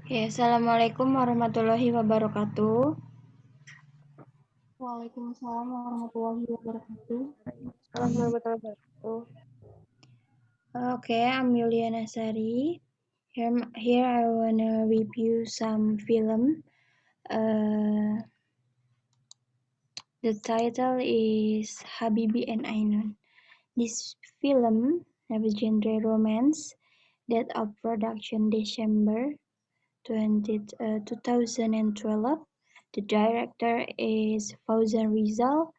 Ya, Assalamualaikum warahmatullahi wabarakatuh. Waalaikumsalam warahmatullahi wabarakatuh. Assalamualaikum warahmatullahi wabarakatuh. Okay, I'm Yuliana Sari. Here I wanna review some film. The title is Habibi and Ainun. This film have a genre romance. Date of production December 2012. The director is Fauzan Rizal.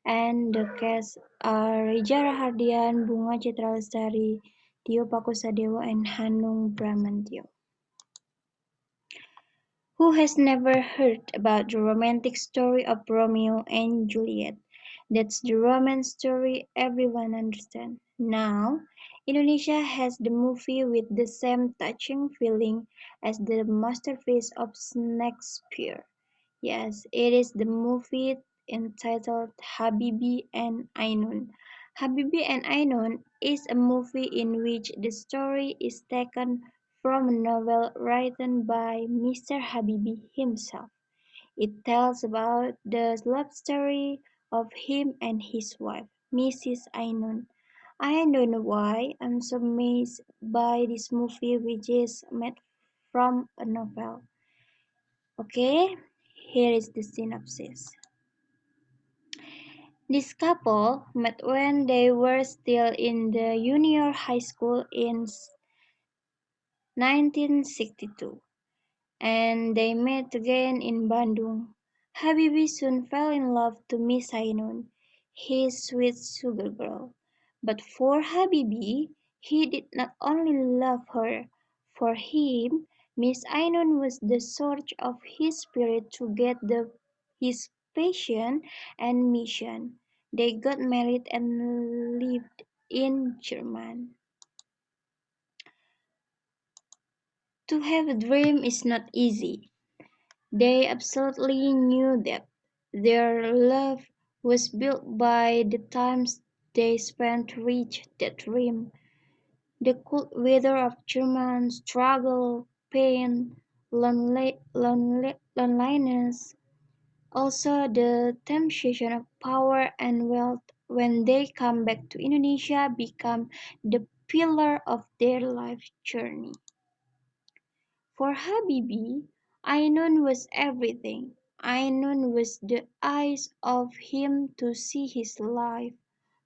And the cast are Reza Rahardian, Bunga Citra Lestari, Tio Pakusadewo, and Hanung Bramantyo. Who has never heard about the romantic story of Romeo and Juliet? That's the romance story everyone understands. Now, Indonesia has the movie with the same touching feeling as the masterpiece of Shakespeare. Yes, it is the movie entitled Habibi and Ainun. Habibi and Ainun is a movie in which the story is taken from a novel written by Mr. Habibi himself. It tells about the love story of him and his wife, Mrs. Ainun. I don't know why I'm so amazed by this movie which is made from a novel. Okay, here is the synopsis. This couple met when they were still in the junior high school in 1962, and they met again in Bandung. Habibi soon fell in love to Miss Ainun, his sweet sugar girl. But for Habibi, he did not only love her. For him, Miss Ainun was the source of his spirit to get his passion and mission. They got married and lived in Germany. To have a dream is not easy. They absolutely knew that. Their love was built by the times they spent to reach that dream. The cold weather of German struggle, pain, loneliness, also the temptation of power and wealth when they come back to Indonesia become the pillar of their life journey. For Habibi, Ainun was everything. Ainun was the eyes of him to see his life.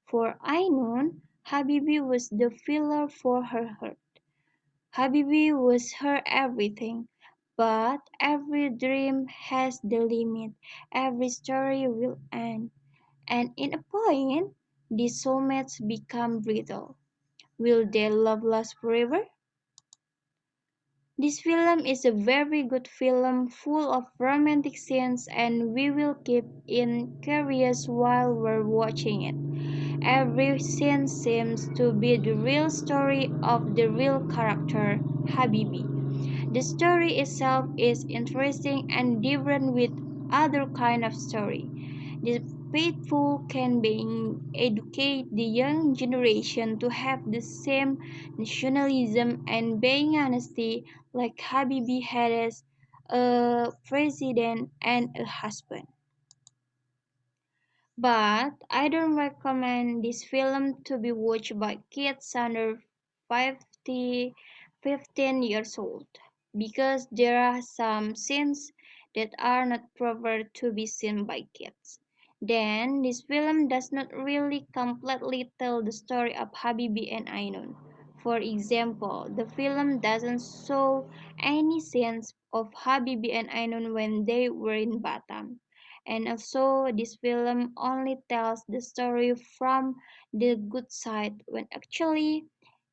For Ainun, Habibi was the filler for her heart. Habibi was her everything. But every dream has the limit. Every story will end. And in a point, the soulmates become brittle. Will their love last forever? This film is a very good film full of romantic scenes and we will keep in curious while we're watching it. Every scene seems to be the real story of the real character, Habibi. The story itself is interesting and different with other kind of story. The faithful can be educate the young generation to have the same nationalism and being honesty like Habibi had as a president and a husband. But I don't recommend this film to be watched by kids under 50, 15 years old because there are some scenes that are not proper to be seen by kids. Then this film does not really completely tell the story of Habibi and Ainun. For example, the film doesn't show any scenes of Habibi and Ainun when they were in Batam. And also, this film only tells the story from the good side when actually,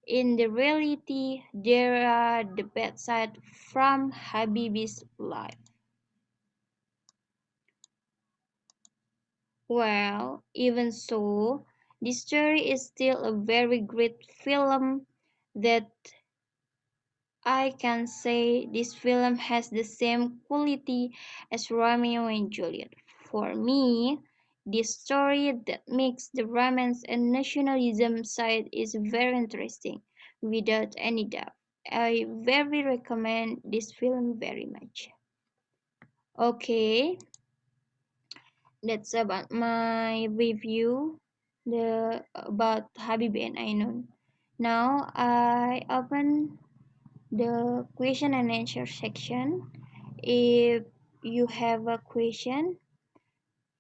in the reality, there are the bad side from Habibi's life. Well, even so, this story is still a very great film that I can say this film has the same quality as Romeo and Juliet. For me, the story that makes the romance and nationalism side is very interesting, without any doubt. I very recommend this film very much. Okay, that's about my review the about Habib and Ainun. Now I open the question and answer section. If you have a question,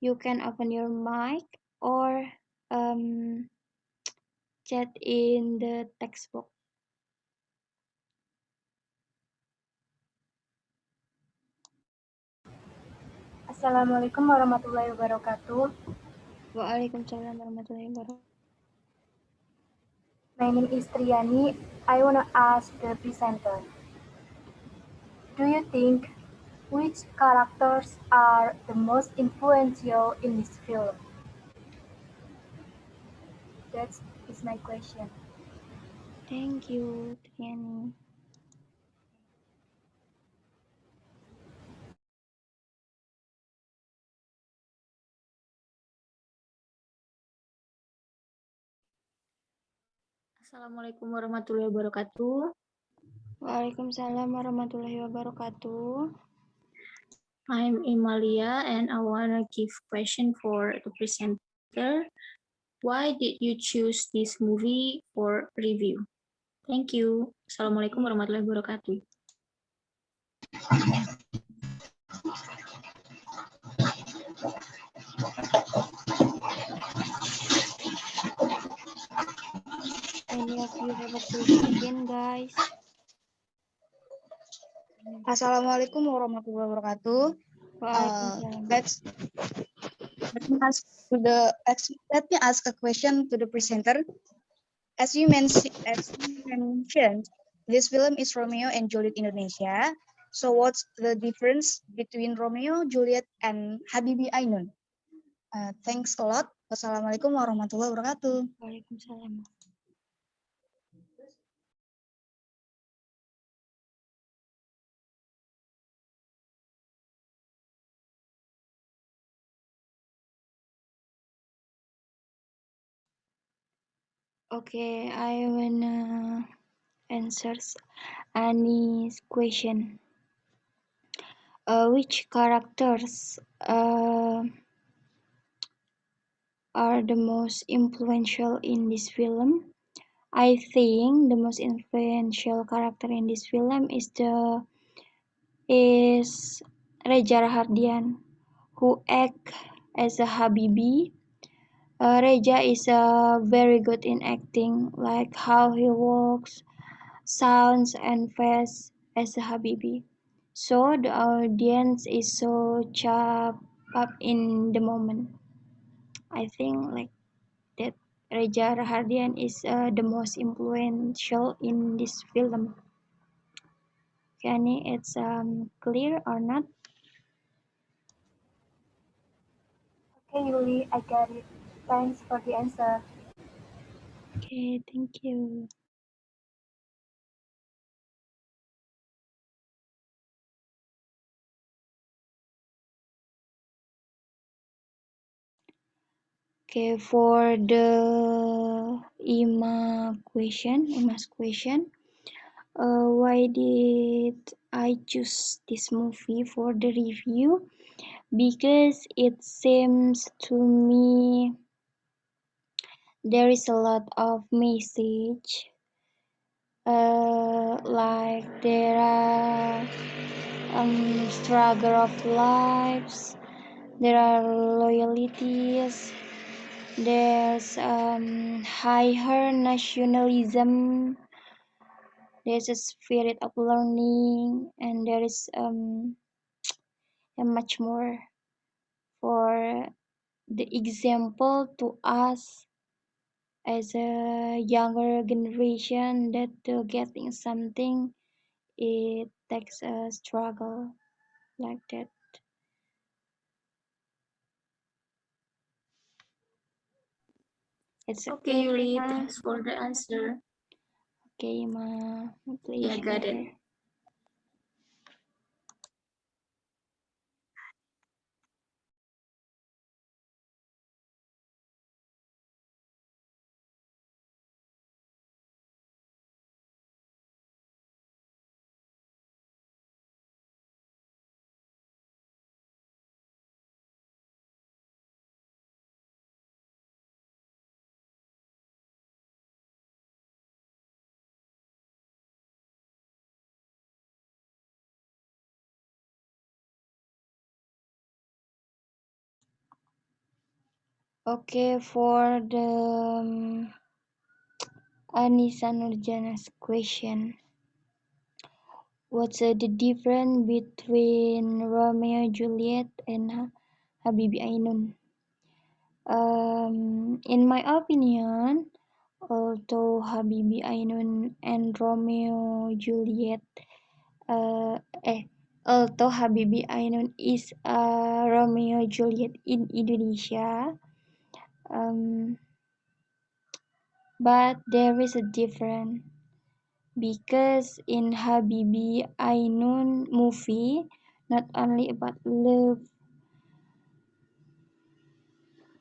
you can open your mic or um, chat in the text box. Assalamualaikum warahmatullahi wabarakatuh. Waalaikumsalam warahmatullahi wabarakatuh. My name is Triani. I want to ask the presenter, do you think which characters are the most influential in this film? That is my question. Thank you, Triani. Assalamualaikum warahmatullahi wabarakatuh. Waalaikumsalam warahmatullahi wabarakatuh. I'm Imalia and I want to give question for the presenter. Why did you choose this movie for review? Thank you. Assalamualaikum warahmatullahi wabarakatuh. Any of you have a question again, guys? Assalamualaikum warahmatullahi wabarakatuh. Waalaikumsalam. Let me ask a question to the presenter. As you mentioned, this film is Romeo and Juliet Indonesia. So what's the difference between Romeo, Juliet, and Habibi Ainun? Thanks a lot. Wassalamualaikum warahmatullahi wabarakatuh. Waalaikumsalam. Okay, I wanna answer Annie's question. Which characters are the most influential in this film? I think the most influential character in this film is Reza Rahardian, who act as a Habibi. Reza is very good in acting, like how he walks, sounds, and face as a Habibi. So the audience is so chopped up in the moment. I think like that Reza Rahardian is the most influential in this film. Can it's clear or not? Okay, Yuli, I got it. Thanks for the answer. Okay, thank you. Okay, for the Ima's question, why did I choose this movie for the review? Because it seems to me there is a lot of message, like there are struggle of lives, there are loyalties, there's higher nationalism, there's a spirit of learning, and there is and much more for the example to us as a younger generation that getting something it takes a struggle like that. It's Okay, okay, Yuli, Ma. thanks for the answer. Okay, Ma. My Yeah, got it. pleasure. Okay, for the Anissa Nurjana's question, what's the difference between Romeo and Juliet and Habibi Ainun? In my opinion, although Habibi Ainun and Romeo Juliet, uh, eh, although Habibi Ainun is Romeo Juliet in Indonesia, um, but there is a difference because in Habibi Ainun movie, not only about love,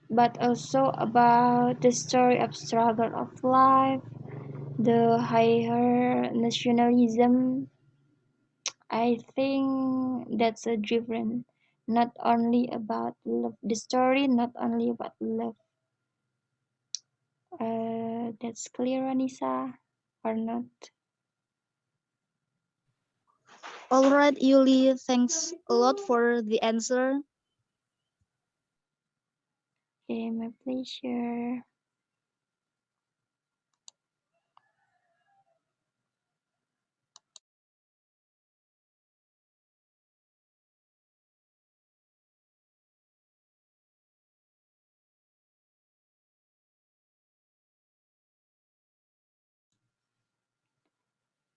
but also about the story of struggle of life, the higher nationalism. I think that's a different, not only about love. The story not only about love. That's clear, Anissa, or not? All right, Yuli, thanks a lot for the answer. Okay, my pleasure.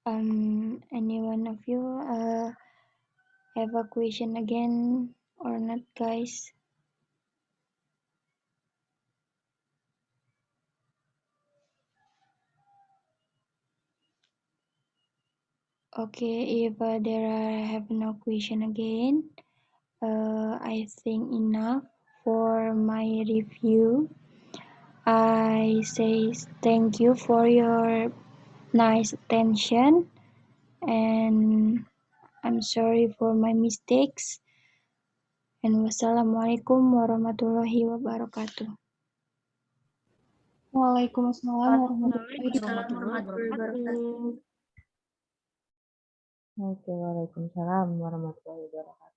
Any one of you have a question again or not, guys? Okay, if there have no question again, I think enough for my review. I say thank you for your nice attention, and I'm sorry for my mistakes. And wassalamualaikum warahmatullahi wabarakatuh. Waalaikumsalam warahmatullahi Waalaikumsalam wabarakatuh. warahmatullahi wabarakatuh. Oke, waalaikumsalam warahmatullahi wabarakatuh.